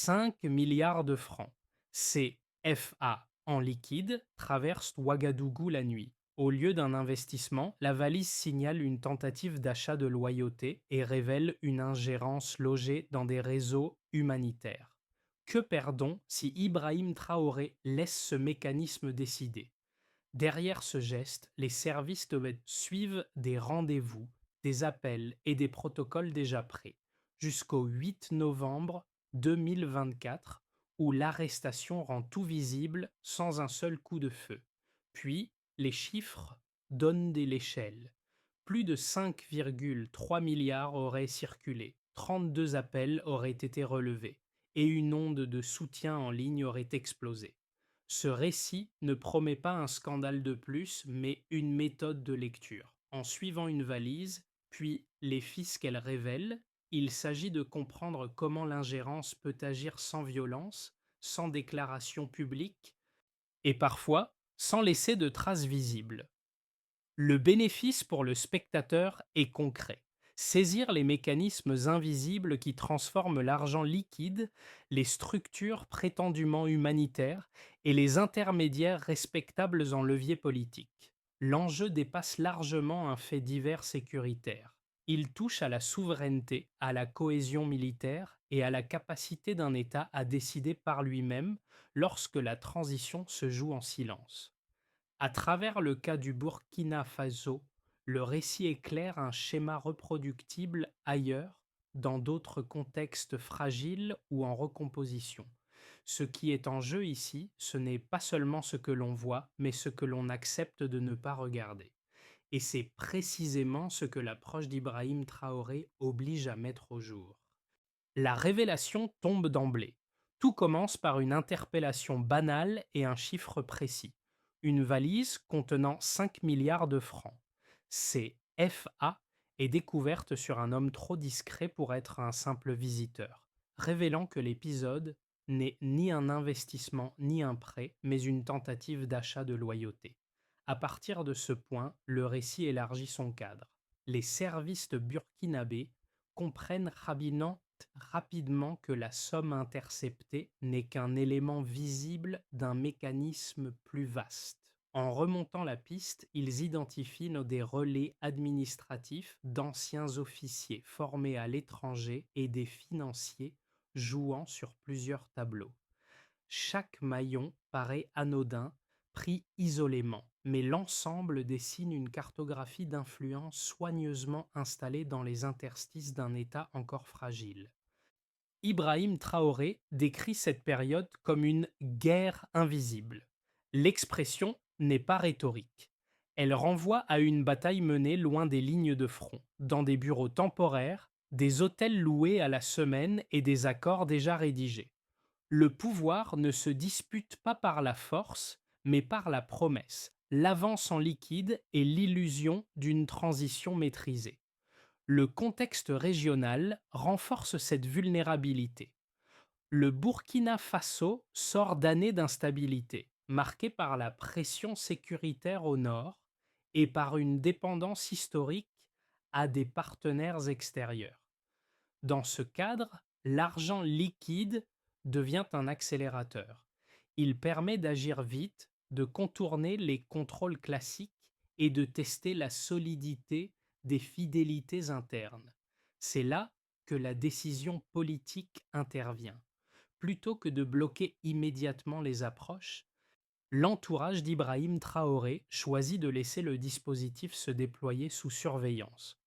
5 milliards de francs. CFA en liquide traverse Ouagadougou la nuit. Au lieu d'un investissement, la valise signale une tentative d'achat de loyauté et révèle une ingérence logée dans des réseaux humanitaires. Que perdons si Ibrahim Traoré laisse ce mécanisme décider? Derrière ce geste, les services suivent des rendez-vous, des appels et des protocoles déjà prêts, jusqu'au 8 novembre 2024, où l'arrestation rend tout visible sans un seul coup de feu. Puis, les chiffres donnent de l'échelle. Plus de 5,3 milliards auraient circulé, 32 appels auraient été relevés, et une onde de soutien en ligne aurait explosé. Ce récit ne promet pas un scandale de plus, mais une méthode de lecture. En suivant une valise, puis les fils qu'elle révèle, il s'agit de comprendre comment l'ingérence peut agir sans violence, sans déclaration publique, et parfois sans laisser de traces visibles. Le bénéfice pour le spectateur est concret. Saisir les mécanismes invisibles qui transforment l'argent liquide, les structures prétendument humanitaires et les intermédiaires respectables en levier politique. L'enjeu dépasse largement un fait divers sécuritaire. Il touche à la souveraineté, à la cohésion militaire et à la capacité d'un État à décider par lui-même lorsque la transition se joue en silence. À travers le cas du Burkina Faso, le récit éclaire un schéma reproductible ailleurs, dans d'autres contextes fragiles ou en recomposition. Ce qui est en jeu ici, ce n'est pas seulement ce que l'on voit, mais ce que l'on accepte de ne pas regarder. Et c'est précisément ce que l'approche d'Ibrahim Traoré oblige à mettre au jour. La révélation tombe d'emblée. Tout commence par une interpellation banale et un chiffre précis. Une valise contenant 5 milliards de francs. CFA est découverte sur un homme trop discret pour être un simple visiteur, révélant que l'épisode n'est ni un investissement ni un prêt, mais une tentative d'achat de loyauté. À partir de ce point, le récit élargit son cadre. Les services de burkinabés comprennent rapidement que la somme interceptée n'est qu'un élément visible d'un mécanisme plus vaste. En remontant la piste, ils identifient des relais administratifs d'anciens officiers formés à l'étranger et des financiers jouant sur plusieurs tableaux. Chaque maillon paraît anodin, pris isolément, mais l'ensemble dessine une cartographie d'influence soigneusement installée dans les interstices d'un État encore fragile. Ibrahim Traoré décrit cette période comme une guerre invisible. L'expression n'est pas rhétorique. Elle renvoie à une bataille menée loin des lignes de front, dans des bureaux temporaires, des hôtels loués à la semaine et des accords déjà rédigés. Le pouvoir ne se dispute pas par la force, mais par la promesse, l'avance en liquide et l'illusion d'une transition maîtrisée. Le contexte régional renforce cette vulnérabilité. Le Burkina Faso sort d'années d'instabilité, marquées par la pression sécuritaire au nord et par une dépendance historique à des partenaires extérieurs. Dans ce cadre, l'argent liquide devient un accélérateur. Il permet d'agir vite, de contourner les contrôles classiques et de tester la solidité des fidélités internes. C'est là que la décision politique intervient. Plutôt que de bloquer immédiatement les approches, l'entourage d'Ibrahim Traoré choisit de laisser le dispositif se déployer sous surveillance.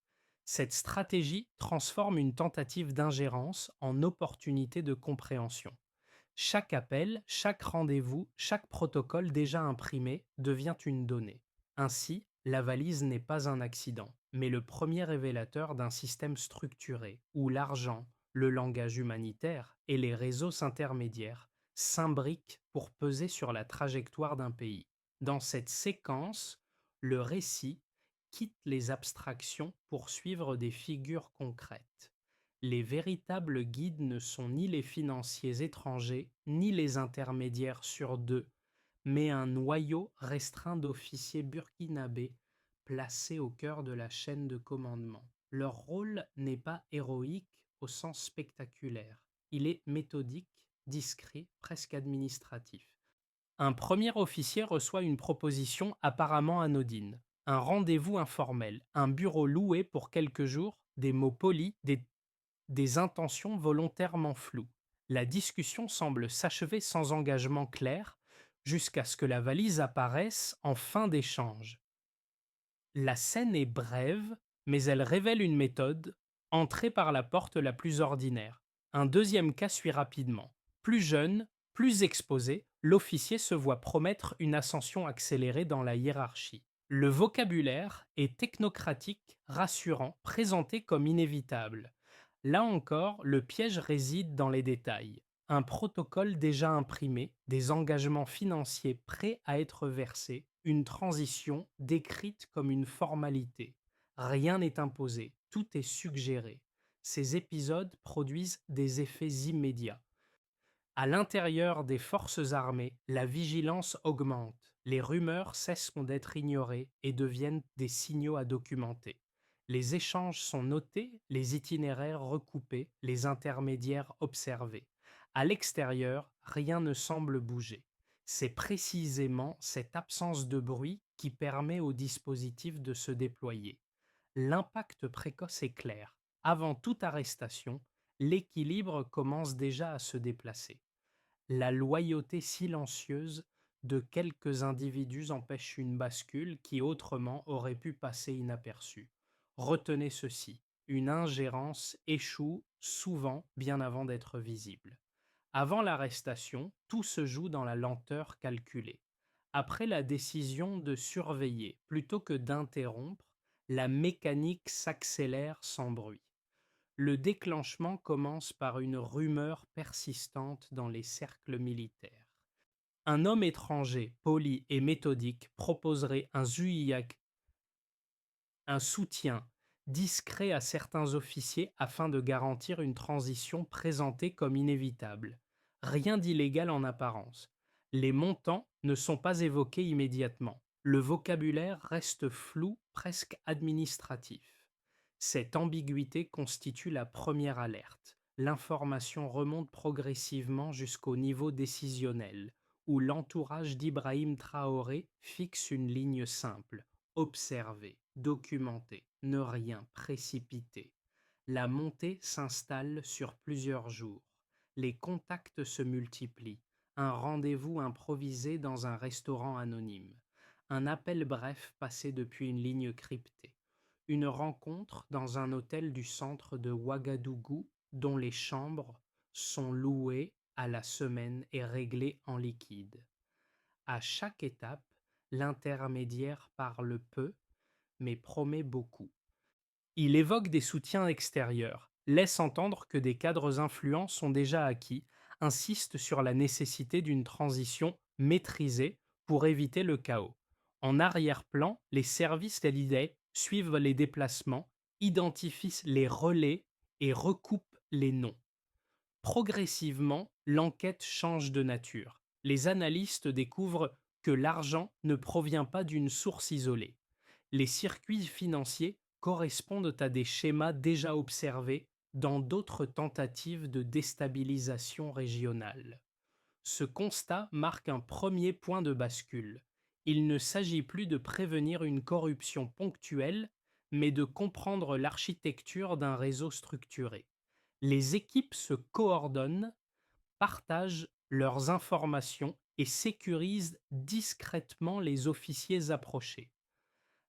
Cette stratégie transforme une tentative d'ingérence en opportunité de compréhension. Chaque appel, chaque rendez-vous, chaque protocole déjà imprimé devient une donnée. Ainsi, la valise n'est pas un accident, mais le premier révélateur d'un système structuré où l'argent, le langage humanitaire et les réseaux intermédiaires s'imbriquent pour peser sur la trajectoire d'un pays. Dans cette séquence, le récit quitte les abstractions pour suivre des figures concrètes. Les véritables guides ne sont ni les financiers étrangers, ni les intermédiaires sur deux, mais un noyau restreint d'officiers burkinabés placés au cœur de la chaîne de commandement. Leur rôle n'est pas héroïque au sens spectaculaire. il est méthodique, discret, presque administratif. Un premier officier reçoit une proposition apparemment anodine, un rendez-vous informel, un bureau loué pour quelques jours, des mots polis, des intentions volontairement floues. La discussion semble s'achever sans engagement clair, jusqu'à ce que la valise apparaisse en fin d'échange. La scène est brève, mais elle révèle une méthode, entrer par la porte la plus ordinaire. Un deuxième cas suit rapidement. Plus jeune, plus exposé, l'officier se voit promettre une ascension accélérée dans la hiérarchie. Le vocabulaire est technocratique, rassurant, présenté comme inévitable. Là encore, le piège réside dans les détails. Un protocole déjà imprimé, des engagements financiers prêts à être versés, une transition décrite comme une formalité. Rien n'est imposé, tout est suggéré. Ces épisodes produisent des effets immédiats. À l'intérieur des forces armées, la vigilance augmente. Les rumeurs cessent d'être ignorées et deviennent des signaux à documenter. Les échanges sont notés, les itinéraires recoupés, les intermédiaires observés. À l'extérieur, rien ne semble bouger. C'est précisément cette absence de bruit qui permet au dispositif de se déployer. L'impact précoce est clair. Avant toute arrestation, l'équilibre commence déjà à se déplacer. La loyauté silencieuse de quelques individus empêche une bascule qui autrement aurait pu passer inaperçue. Retenez ceci, une ingérence échoue souvent bien avant d'être visible. Avant l'arrestation, tout se joue dans la lenteur calculée. Après la décision de surveiller plutôt que d'interrompre, la mécanique s'accélère sans bruit. Le déclenchement commence par une rumeur persistante dans les cercles militaires. Un homme étranger, poli et méthodique, proposerait un soutien discret à certains officiers afin de garantir une transition présentée comme inévitable. Rien d'illégal en apparence. Les montants ne sont pas évoqués immédiatement. Le vocabulaire reste flou, presque administratif. Cette ambiguïté constitue la première alerte. L'information remonte progressivement jusqu'au niveau décisionnel, où l'entourage d'Ibrahim Traoré fixe une ligne simple: observer, documenter, ne rien précipiter. La montée s'installe sur plusieurs jours. Les contacts se multiplient. Un rendez-vous improvisé dans un restaurant anonyme. Un appel bref passé depuis une ligne cryptée. Une rencontre dans un hôtel du centre de Ouagadougou dont les chambres sont louées à la semaine et réglées en liquide. À chaque étape, l'intermédiaire parle peu, mais promet beaucoup. Il évoque des soutiens extérieurs, laisse entendre que des cadres influents sont déjà acquis, insiste sur la nécessité d'une transition maîtrisée pour éviter le chaos. En arrière-plan, les services de l'idée suivent les déplacements, identifient les relais et recoupent les noms. Progressivement, l'enquête change de nature. Les analystes découvrent que l'argent ne provient pas d'une source isolée. Les circuits financiers correspondent à des schémas déjà observés dans d'autres tentatives de déstabilisation régionale. Ce constat marque un premier point de bascule. Il ne s'agit plus de prévenir une corruption ponctuelle, mais de comprendre l'architecture d'un réseau structuré. Les équipes se coordonnent, partagent leurs informations et sécurisent discrètement les officiers approchés.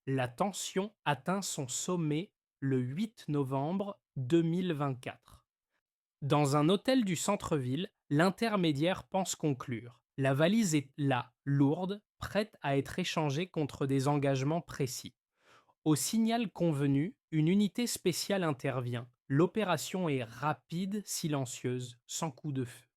La tension atteint son sommet le 8 novembre 2024. Dans un hôtel du centre-ville, l'intermédiaire pense conclure. La valise est là, lourde, prête à être échangée contre des engagements précis. Au signal convenu, une unité spéciale intervient. L'opération est rapide, silencieuse, sans coup de feu.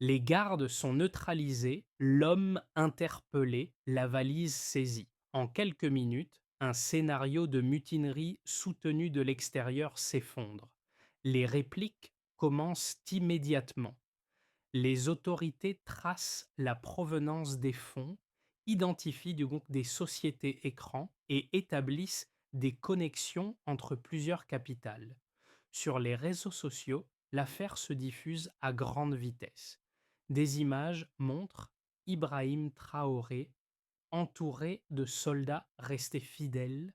Les gardes sont neutralisés, l'homme interpellé, la valise saisie. En quelques minutes, un scénario de mutinerie soutenu de l'extérieur s'effondre. Les répliques commencent immédiatement. Les autorités tracent la provenance des fonds, identifient donc des sociétés écrans et établissent des connexions entre plusieurs capitales. Sur les réseaux sociaux, l'affaire se diffuse à grande vitesse. Des images montrent Ibrahim Traoré entouré de soldats restés fidèles.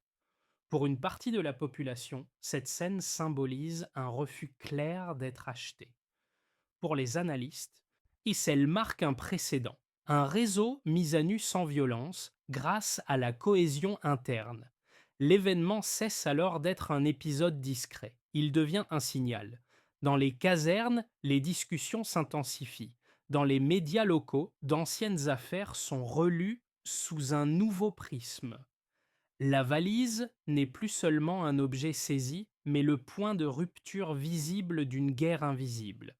Pour une partie de la population, cette scène symbolise un refus clair d'être acheté. Pour les analystes, Issel marque un précédent, un réseau mis à nu sans violence grâce à la cohésion interne. L'événement cesse alors d'être un épisode discret, il devient un signal. Dans les casernes, les discussions s'intensifient. Dans les médias locaux, d'anciennes affaires sont relues sous un nouveau prisme. La valise n'est plus seulement un objet saisi, mais le point de rupture visible d'une guerre invisible.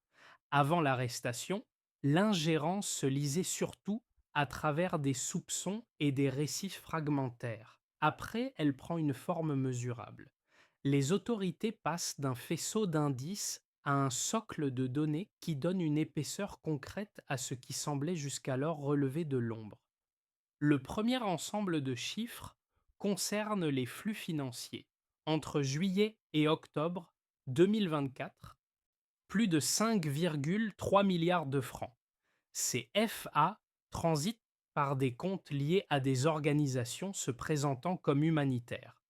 Avant l'arrestation, l'ingérence se lisait surtout à travers des soupçons et des récits fragmentaires. Après, elle prend une forme mesurable. Les autorités passent d'un faisceau d'indices à un socle de données qui donne une épaisseur concrète à ce qui semblait jusqu'alors relever de l'ombre. Le premier ensemble de chiffres concerne les flux financiers. Entre juillet et octobre 2024, plus de 5,3 milliards de francs. Ces FA transitent par des comptes liés à des organisations se présentant comme humanitaires.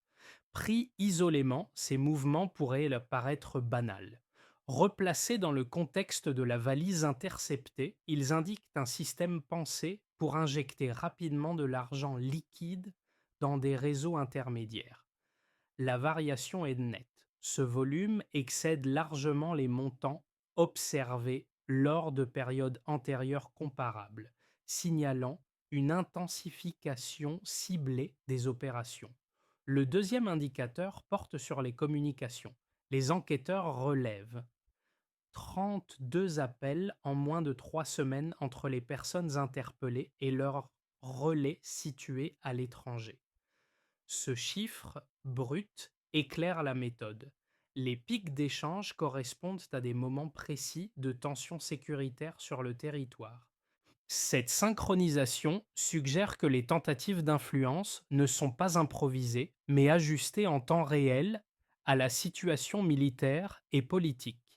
Pris isolément, ces mouvements pourraient leur paraître banals. Replacés dans le contexte de la valise interceptée, ils indiquent un système pensé pour injecter rapidement de l'argent liquide dans des réseaux intermédiaires. La variation est nette. Ce volume excède largement les montants observés lors de périodes antérieures comparables, signalant une intensification ciblée des opérations. Le deuxième indicateur porte sur les communications. Les enquêteurs relèvent 32 appels en moins de 3 semaines entre les personnes interpellées et leurs relais situés à l'étranger. Ce chiffre brut éclaire la méthode. Les pics d'échange correspondent à des moments précis de tension sécuritaire sur le territoire. Cette synchronisation suggère que les tentatives d'influence ne sont pas improvisées, mais ajustées en temps réel à la situation militaire et politique.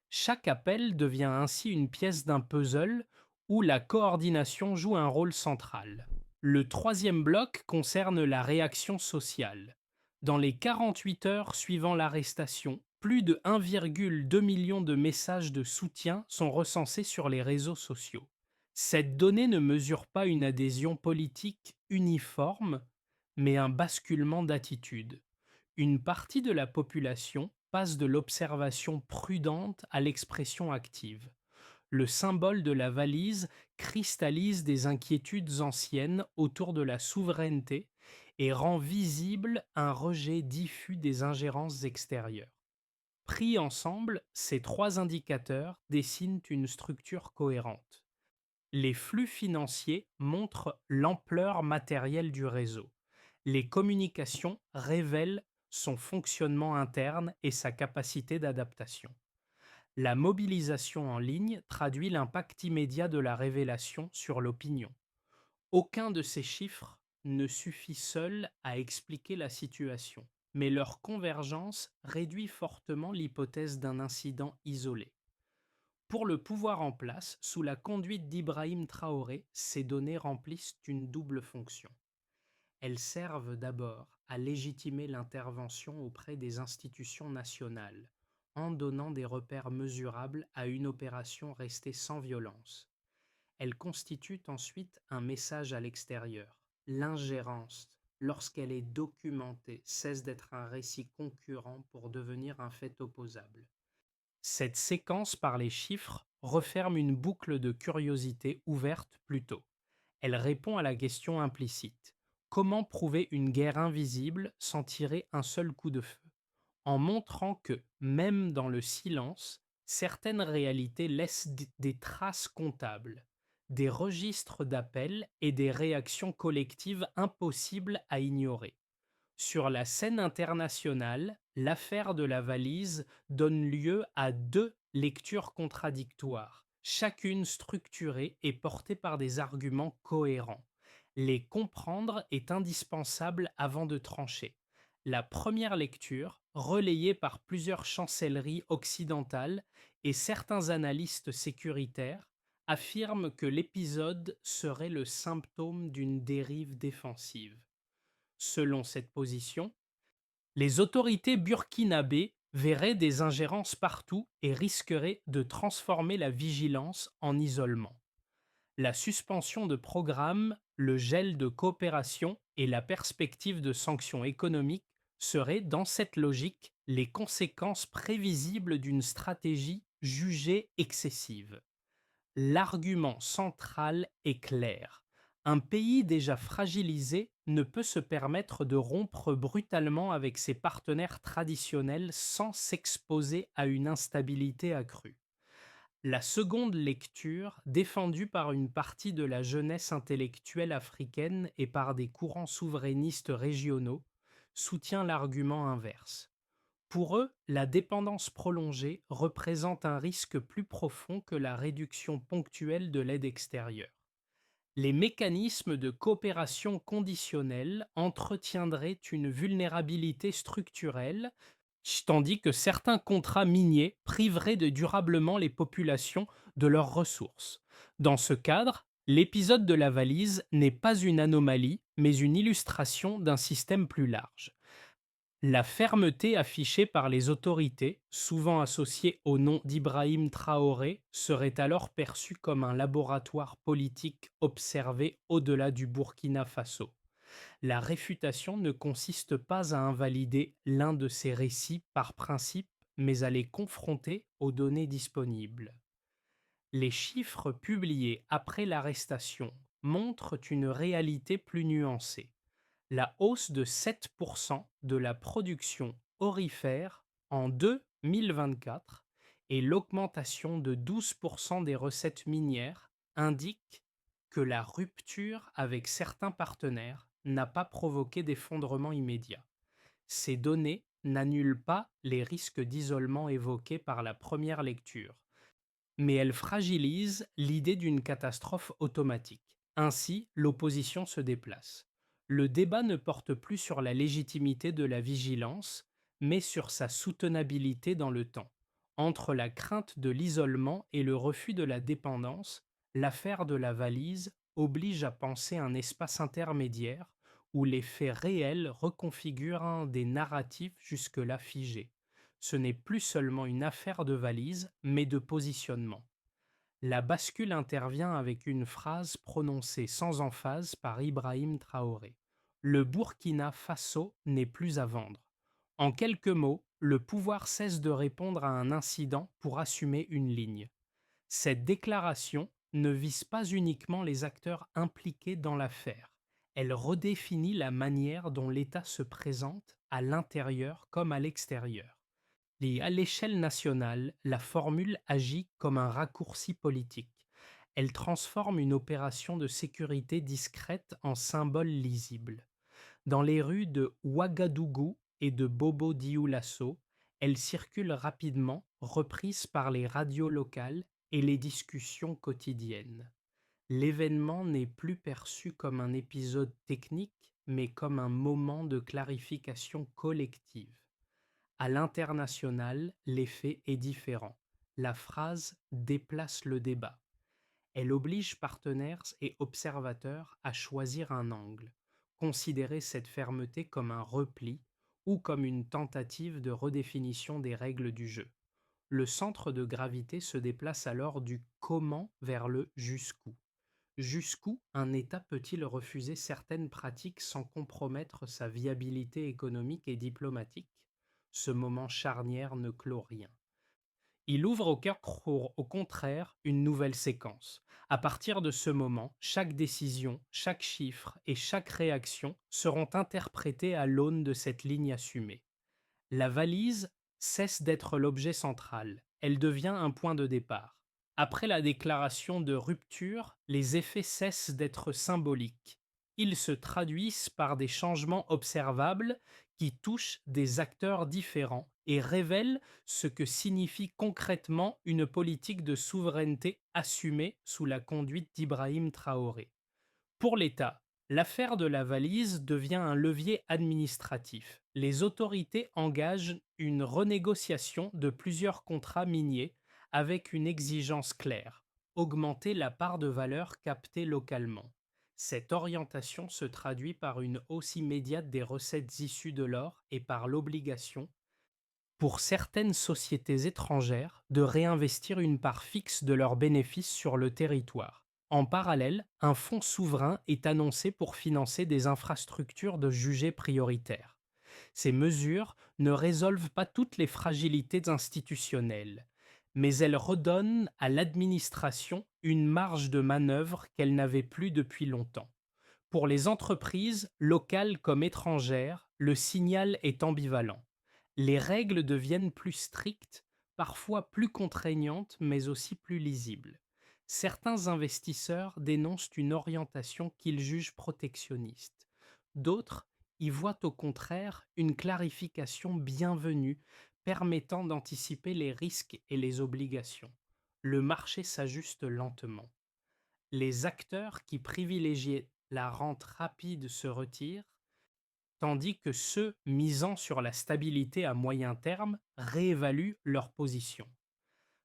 Chaque appel devient ainsi une pièce d'un puzzle où la coordination joue un rôle central. Le troisième bloc concerne la réaction sociale. Dans les 48 heures suivant l'arrestation, plus de 1,2 million de messages de soutien sont recensés sur les réseaux sociaux. Cette donnée ne mesure pas une adhésion politique uniforme, mais un basculement d'attitude. Une partie de la population passe de l'observation prudente à l'expression active. Le symbole de la valise cristallise des inquiétudes anciennes autour de la souveraineté et rend visible un rejet diffus des ingérences extérieures. Pris ensemble, ces trois indicateurs dessinent une structure cohérente. Les flux financiers montrent l'ampleur matérielle du réseau. Les communications révèlent son fonctionnement interne et sa capacité d'adaptation. La mobilisation en ligne traduit l'impact immédiat de la révélation sur l'opinion. Aucun de ces chiffres ne suffit seul à expliquer la situation, mais leur convergence réduit fortement l'hypothèse d'un incident isolé. Pour le pouvoir en place, sous la conduite d'Ibrahim Traoré, ces données remplissent une double fonction. Elles servent d'abord à légitimer l'intervention auprès des institutions nationales, en donnant des repères mesurables à une opération restée sans violence. Elles constituent ensuite un message à l'extérieur. L'ingérence, lorsqu'elle est documentée, cesse d'être un récit concurrent pour devenir un fait opposable. Cette séquence par les chiffres referme une boucle de curiosité ouverte plus tôt. Elle répond à la question implicite. Comment prouver une guerre invisible sans tirer un seul coup de feu? En montrant que, même dans le silence, certaines réalités laissent des traces comptables, des registres d'appels et des réactions collectives impossibles à ignorer. Sur la scène internationale, l'affaire de la valise donne lieu à deux lectures contradictoires, chacune structurée et portée par des arguments cohérents. Les comprendre est indispensable avant de trancher. La première lecture, relayée par plusieurs chancelleries occidentales, et certains analystes sécuritaires affirment que l'épisode serait le symptôme d'une dérive défensive. Selon cette position, les autorités burkinabées verraient des ingérences partout et risqueraient de transformer la vigilance en isolement. La suspension de programmes, le gel de coopération et la perspective de sanctions économiques seraient, dans cette logique, les conséquences prévisibles d'une stratégie jugée excessive. L'argument central est clair. Un pays déjà fragilisé ne peut se permettre de rompre brutalement avec ses partenaires traditionnels sans s'exposer à une instabilité accrue. La seconde lecture, défendue par une partie de la jeunesse intellectuelle africaine et par des courants souverainistes régionaux, soutient l'argument inverse. Pour eux, la dépendance prolongée représente un risque plus profond que la réduction ponctuelle de l'aide extérieure. Les mécanismes de coopération conditionnelle entretiendraient une vulnérabilité structurelle, tandis que certains contrats miniers priveraient de durablement les populations de leurs ressources. Dans ce cadre, l'épisode de la valise n'est pas une anomalie, mais une illustration d'un système plus large. La fermeté affichée par les autorités, souvent associée au nom d'Ibrahim Traoré, serait alors perçue comme un laboratoire politique observé au-delà du Burkina Faso. La réfutation ne consiste pas à invalider l'un de ces récits par principe, mais à les confronter aux données disponibles. Les chiffres publiés après l'arrestation montrent une réalité plus nuancée. La hausse de 7% de la production aurifère en 2024 et l'augmentation de 12% des recettes minières indiquent que la rupture avec certains partenaires n'a pas provoqué d'effondrement immédiat. Ces données n'annulent pas les risques d'isolement évoqués par la première lecture, mais elles fragilisent l'idée d'une catastrophe automatique. Ainsi, l'opposition se déplace. Le débat ne porte plus sur la légitimité de la vigilance, mais sur sa soutenabilité dans le temps. Entre la crainte de l'isolement et le refus de la dépendance, l'affaire de la valise oblige à penser un espace intermédiaire où les faits réels reconfigurent un des narratifs jusque-là figés. Ce n'est plus seulement une affaire de valise, mais de positionnement. La bascule intervient avec une phrase prononcée sans emphase par Ibrahim Traoré. Le Burkina Faso n'est plus à vendre. En quelques mots, le pouvoir cesse de répondre à un incident pour assumer une ligne. Cette déclaration ne vise pas uniquement les acteurs impliqués dans l'affaire. Elle redéfinit la manière dont l'État se présente à l'intérieur comme à l'extérieur. Et à l'échelle nationale, la formule agit comme un raccourci politique. Elle transforme une opération de sécurité discrète en symbole lisible. Dans les rues de Ouagadougou et de Bobo-Dioulasso, elle circule rapidement, reprise par les radios locales et les discussions quotidiennes. L'événement n'est plus perçu comme un épisode technique, mais comme un moment de clarification collective. À l'international, l'effet est différent. La phrase déplace le débat. Elle oblige partenaires et observateurs à choisir un angle, considérer cette fermeté comme un repli ou comme une tentative de redéfinition des règles du jeu. Le centre de gravité se déplace alors du comment vers le jusqu'où. Jusqu'où un État peut-il refuser certaines pratiques sans compromettre sa viabilité économique et diplomatique? Ce moment charnière ne clôt rien. Il ouvre au contraire une nouvelle séquence. À partir de ce moment, chaque décision, chaque chiffre et chaque réaction seront interprétés à l'aune de cette ligne assumée. La valise cesse d'être l'objet central, elle devient un point de départ. Après la déclaration de rupture, les effets cessent d'être symboliques. Ils se traduisent par des changements observables qui touchent des acteurs différents et révèlent ce que signifie concrètement une politique de souveraineté assumée sous la conduite d'Ibrahim Traoré. Pour l'État, l'affaire de la valise devient un levier administratif. Les autorités engagent une renégociation de plusieurs contrats miniers avec une exigence claire, augmenter la part de valeur captée localement. Cette orientation se traduit par une hausse immédiate des recettes issues de l'or et par l'obligation, pour certaines sociétés étrangères, de réinvestir une part fixe de leurs bénéfices sur le territoire. En parallèle, un fonds souverain est annoncé pour financer des infrastructures de jugées prioritaires. Ces mesures ne résolvent pas toutes les fragilités institutionnelles, mais elles redonnent à l'administration une marge de manœuvre qu'elle n'avait plus depuis longtemps. Pour les entreprises, locales comme étrangères, le signal est ambivalent. Les règles deviennent plus strictes, parfois plus contraignantes, mais aussi plus lisibles. Certains investisseurs dénoncent une orientation qu'ils jugent protectionniste. D'autres y voient au contraire une clarification bienvenue permettant d'anticiper les risques et les obligations. Le marché s'ajuste lentement. Les acteurs qui privilégiaient la rente rapide se retirent, tandis que ceux misant sur la stabilité à moyen terme réévaluent leur position.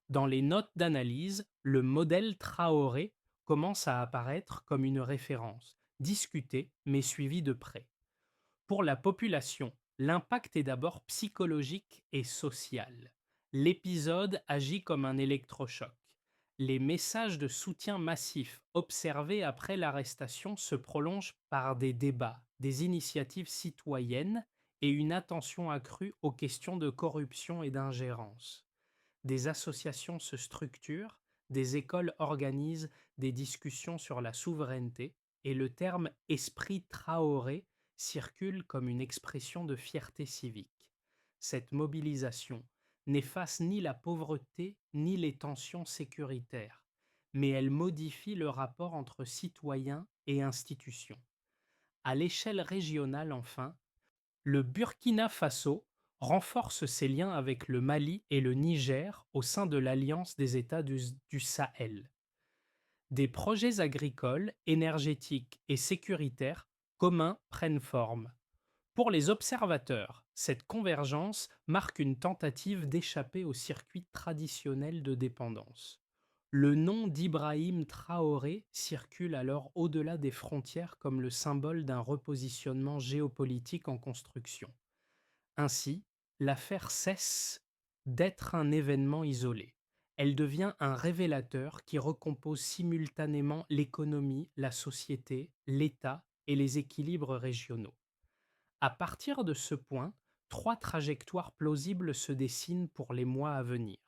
Dans les notes d'analyse, le modèle Traoré commence à apparaître comme une référence, discutée mais suivie de près. Pour la population, l'impact est d'abord psychologique et social. L'épisode agit comme un électrochoc. Les messages de soutien massifs observés après l'arrestation se prolongent par des débats, des initiatives citoyennes et une attention accrue aux questions de corruption et d'ingérence. Des associations se structurent, des écoles organisent des discussions sur la souveraineté et le terme esprit Traoré circule comme une expression de fierté civique. Cette mobilisation n'efface ni la pauvreté ni les tensions sécuritaires, mais elle modifie le rapport entre citoyens et institutions. À l'échelle régionale, enfin, le Burkina Faso renforce ses liens avec le Mali et le Niger au sein de l'Alliance des États du Sahel. Des projets agricoles, énergétiques et sécuritaires communs prennent forme. Pour les observateurs, cette convergence marque une tentative d'échapper au circuit traditionnel de dépendance. Le nom d'Ibrahim Traoré circule alors au-delà des frontières comme le symbole d'un repositionnement géopolitique en construction. Ainsi, l'affaire cesse d'être un événement isolé. Elle devient un révélateur qui recompose simultanément l'économie, la société, l'État et les équilibres régionaux. À partir de ce point, trois trajectoires plausibles se dessinent pour les mois à venir.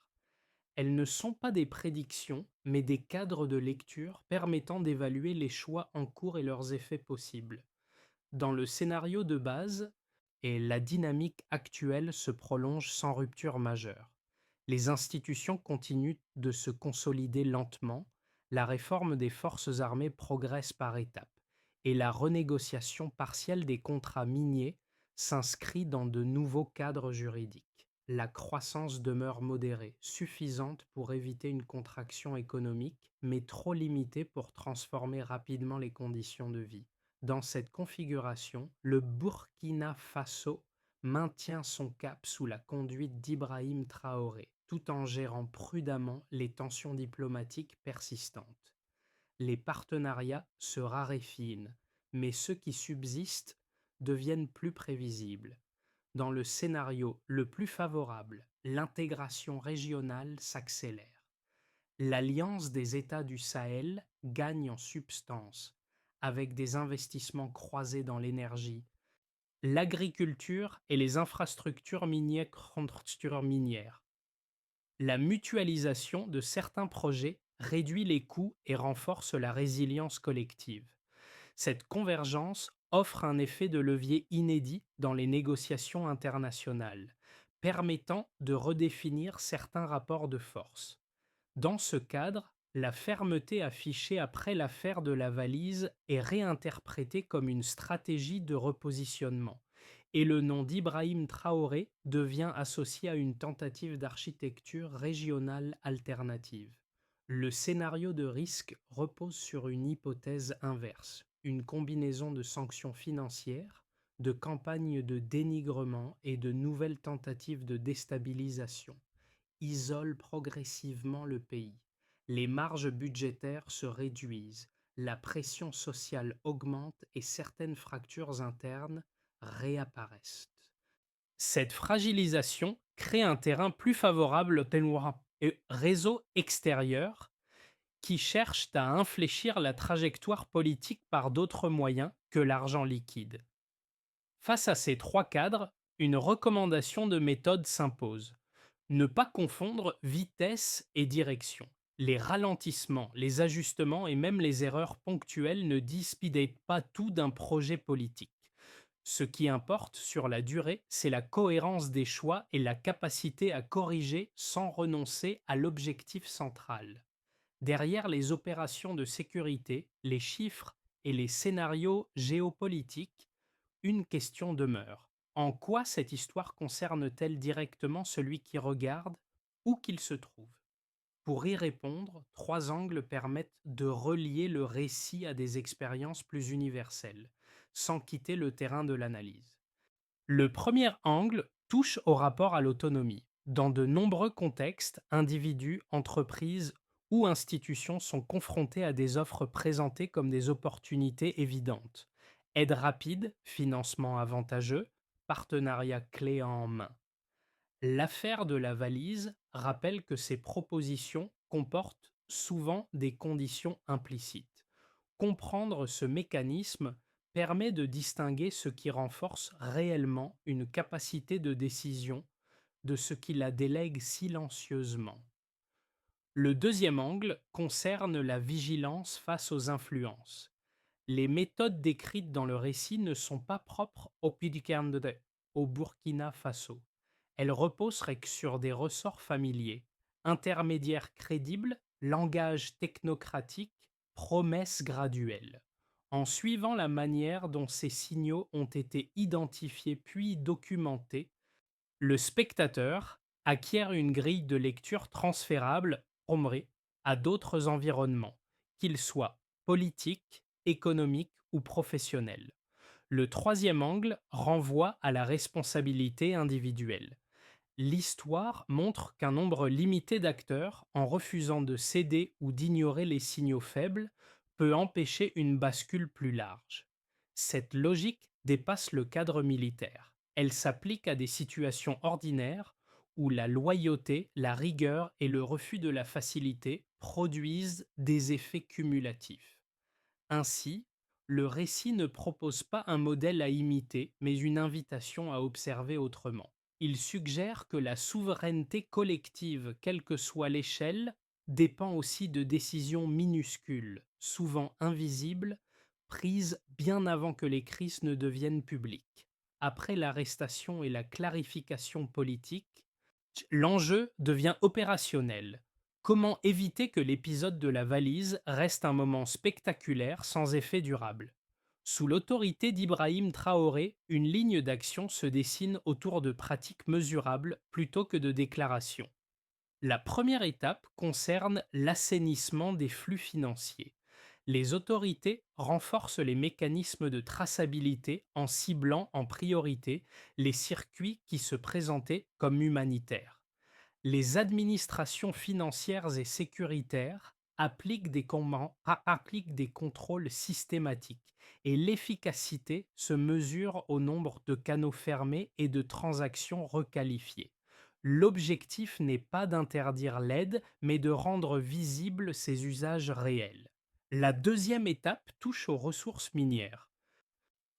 Elles ne sont pas des prédictions, mais des cadres de lecture permettant d'évaluer les choix en cours et leurs effets possibles. Dans le scénario de base, et la dynamique actuelle se prolonge sans rupture majeure. Les institutions continuent de se consolider lentement, la réforme des forces armées progresse par étapes, et la renégociation partielle des contrats miniers s'inscrit dans de nouveaux cadres juridiques. La croissance demeure modérée, suffisante pour éviter une contraction économique, mais trop limitée pour transformer rapidement les conditions de vie. Dans cette configuration, le Burkina Faso maintient son cap sous la conduite d'Ibrahim Traoré, tout en gérant prudemment les tensions diplomatiques persistantes. Les partenariats se raréfinent, mais ceux qui subsistent deviennent plus prévisibles. Dans le scénario le plus favorable, l'intégration régionale s'accélère. L'Alliance des États du Sahel gagne en substance, avec des investissements croisés dans l'énergie, l'agriculture et les infrastructures minières. La mutualisation de certains projets réduit les coûts et renforce la résilience collective. Cette convergence offre un effet de levier inédit dans les négociations internationales, permettant de redéfinir certains rapports de force. Dans ce cadre, la fermeté affichée après l'affaire de la valise est réinterprétée comme une stratégie de repositionnement, et le nom d'Ibrahim Traoré devient associé à une tentative d'architecture régionale alternative. Le scénario de risque repose sur une hypothèse inverse, une combinaison de sanctions financières, de campagnes de dénigrement et de nouvelles tentatives de déstabilisation. isole progressivement le pays. Les marges budgétaires se réduisent, la pression sociale augmente et certaines fractures internes réapparaissent. Cette fragilisation crée un terrain plus favorable aux réseaux extérieurs qui cherchent à infléchir la trajectoire politique par d'autres moyens que l'argent liquide. Face à ces trois cadres, une recommandation de méthode s'impose. Ne pas confondre vitesse et direction. Les ralentissements, les ajustements et même les erreurs ponctuelles ne dispident pas tout d'un projet politique. Ce qui importe sur la durée, c'est la cohérence des choix et la capacité à corriger sans renoncer à l'objectif central. Derrière les opérations de sécurité, les chiffres et les scénarios géopolitiques, une question demeure. En quoi cette histoire concerne-t-elle directement celui qui regarde, où qu'il se trouve? Pour y répondre, trois angles permettent de relier le récit à des expériences plus universelles, sans quitter le terrain de l'analyse. Le premier angle touche au rapport à l'autonomie. Dans de nombreux contextes, individus, entreprises ou institutions sont confrontés à des offres présentées comme des opportunités évidentes. Aide rapide, financement avantageux, partenariat clé en main. L'affaire de la valise rappelle que ces propositions comportent souvent des conditions implicites. Comprendre ce mécanisme permet de distinguer ce qui renforce réellement une capacité de décision de ce qui la délègue silencieusement. Le deuxième angle concerne la vigilance face aux influences. Les méthodes décrites dans le récit ne sont pas propres au Burkina Faso. Elles reposeraient sur des ressorts familiers, intermédiaires crédibles, langage technocratique, promesses graduelles. En suivant la manière dont ces signaux ont été identifiés puis documentés, le spectateur acquiert une grille de lecture transférable à d'autres environnements, qu'ils soient politiques, économiques ou professionnels. Le troisième angle renvoie à la responsabilité individuelle. L'histoire montre qu'un nombre limité d'acteurs, en refusant de céder ou d'ignorer les signaux faibles, peut empêcher une bascule plus large. Cette logique dépasse le cadre militaire. Elle s'applique à des situations ordinaires où la loyauté, la rigueur et le refus de la facilité produisent des effets cumulatifs. Ainsi, le récit ne propose pas un modèle à imiter, mais une invitation à observer autrement. Il suggère que la souveraineté collective, quelle que soit l'échelle, dépend aussi de décisions minuscules, souvent invisibles, prises bien avant que les crises ne deviennent publiques. Après l'arrestation et la clarification politique, l'enjeu devient opérationnel. Comment éviter que l'épisode de la valise reste un moment spectaculaire sans effet durable? Sous l'autorité d'Ibrahim Traoré, une ligne d'action se dessine autour de pratiques mesurables plutôt que de déclarations. La première étape concerne l'assainissement des flux financiers. Les autorités renforcent les mécanismes de traçabilité en ciblant en priorité les circuits qui se présentaient comme humanitaires. Les administrations financières et sécuritaires appliquent des contrôles systématiques et l'efficacité se mesure au nombre de canaux fermés et de transactions requalifiées. L'objectif n'est pas d'interdire l'aide, mais de rendre visibles ses usages réels. La deuxième étape touche aux ressources minières.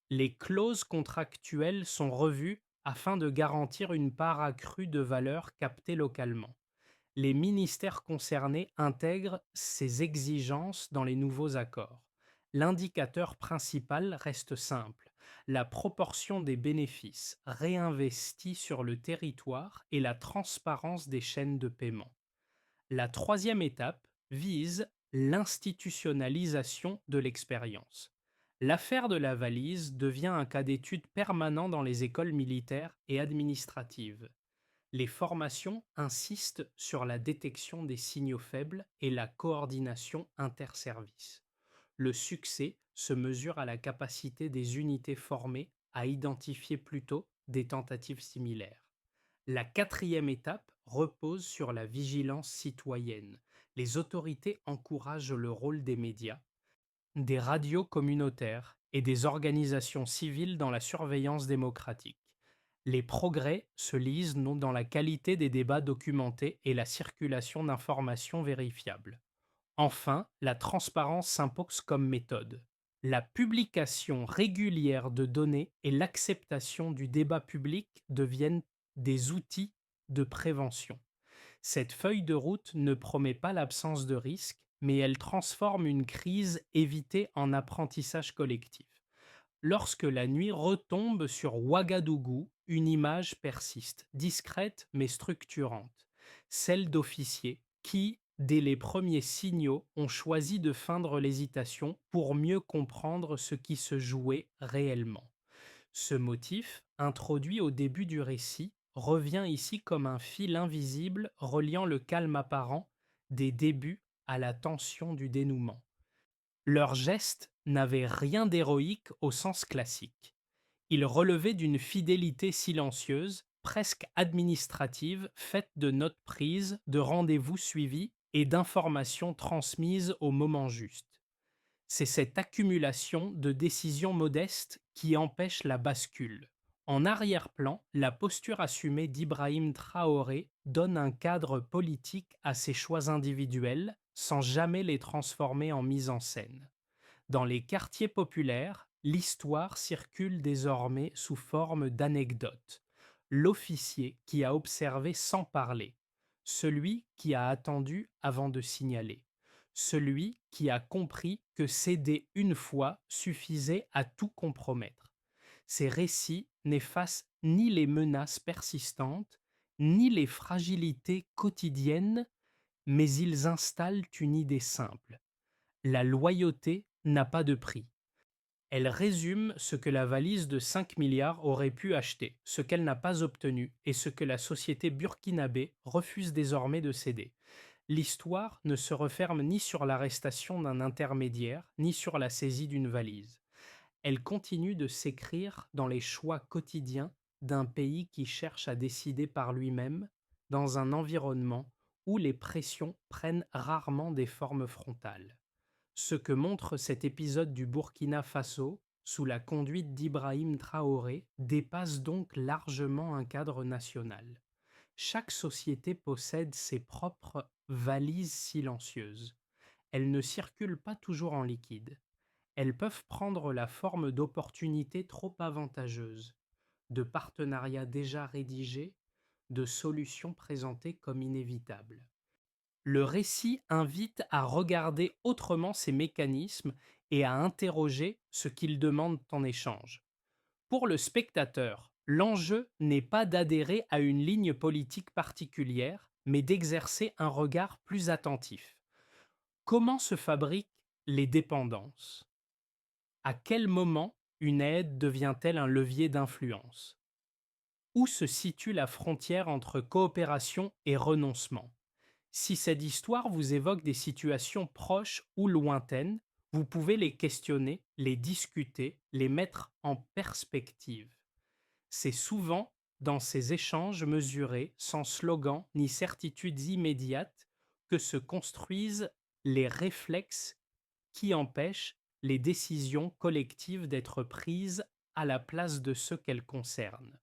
Les clauses contractuelles sont revues afin de garantir une part accrue de valeur captée localement. Les ministères concernés intègrent ces exigences dans les nouveaux accords. L'indicateur principal reste simple, la proportion des bénéfices réinvestis sur le territoire et la transparence des chaînes de paiement. La troisième étape vise l'institutionnalisation de l'expérience. L'affaire de la valise devient un cas d'étude permanent dans les écoles militaires et administratives. Les formations insistent sur la détection des signaux faibles et la coordination interservices. Le succès se mesure à la capacité des unités formées à identifier plus tôt des tentatives similaires. La quatrième étape repose sur la vigilance citoyenne. Les autorités encouragent le rôle des médias, des radios communautaires et des organisations civiles dans la surveillance démocratique. Les progrès se lisent non dans la qualité des débats documentés et la circulation d'informations vérifiables. Enfin, la transparence s'impose comme méthode. La publication régulière de données et l'acceptation du débat public deviennent des outils de prévention. Cette feuille de route ne promet pas l'absence de risque, mais elle transforme une crise évitée en apprentissage collectif. Lorsque la nuit retombe sur Ouagadougou, une image persiste, discrète mais structurante, celle d'officiers qui, dès les premiers signaux, ont choisi de feindre l'hésitation pour mieux comprendre ce qui se jouait réellement. Ce motif, introduit au début du récit, revient ici comme un fil invisible reliant le calme apparent des débuts à la tension du dénouement. Leurs gestes n'avaient rien d'héroïque au sens classique. Ils relevaient d'une fidélité silencieuse, presque administrative, faite de notes prises, de rendez-vous suivis et d'informations transmises au moment juste. C'est cette accumulation de décisions modestes qui empêche la bascule. En arrière-plan, la posture assumée d'Ibrahim Traoré donne un cadre politique à ses choix individuels sans jamais les transformer en mise en scène. Dans les quartiers populaires, l'histoire circule désormais sous forme d'anecdotes. L'officier qui a observé sans parler, celui qui a attendu avant de signaler, celui qui a compris que céder une fois suffisait à tout compromettre. Ces récits n'effacent ni les menaces persistantes, ni les fragilités quotidiennes, mais ils installent une idée simple. La loyauté n'a pas de prix. Elle résume ce que la valise de 5 milliards aurait pu acheter, ce qu'elle n'a pas obtenu et ce que la société burkinabé refuse désormais de céder. L'histoire ne se referme ni sur l'arrestation d'un intermédiaire, ni sur la saisie d'une valise. Elle continue de s'écrire dans les choix quotidiens d'un pays qui cherche à décider par lui-même, dans un environnement où les pressions prennent rarement des formes frontales. Ce que montre cet épisode du Burkina Faso, sous la conduite d'Ibrahim Traoré, dépasse donc largement un cadre national. Chaque société possède ses propres valises silencieuses. Elles ne circulent pas toujours en liquide. Elles peuvent prendre la forme d'opportunités trop avantageuses, de partenariats déjà rédigés, de solutions présentées comme inévitables. Le récit invite à regarder autrement ces mécanismes et à interroger ce qu'ils demandent en échange. Pour le spectateur, l'enjeu n'est pas d'adhérer à une ligne politique particulière, mais d'exercer un regard plus attentif. Comment se fabriquent les dépendances? À quel moment une aide devient-elle un levier d'influence? Où se situe la frontière entre coopération et renoncement? Si cette histoire vous évoque des situations proches ou lointaines, vous pouvez les questionner, les discuter, les mettre en perspective. C'est souvent dans ces échanges mesurés, sans slogan ni certitudes immédiates, que se construisent les réflexes qui empêchent les décisions collectives d'être prises à la place de ceux qu'elles concernent.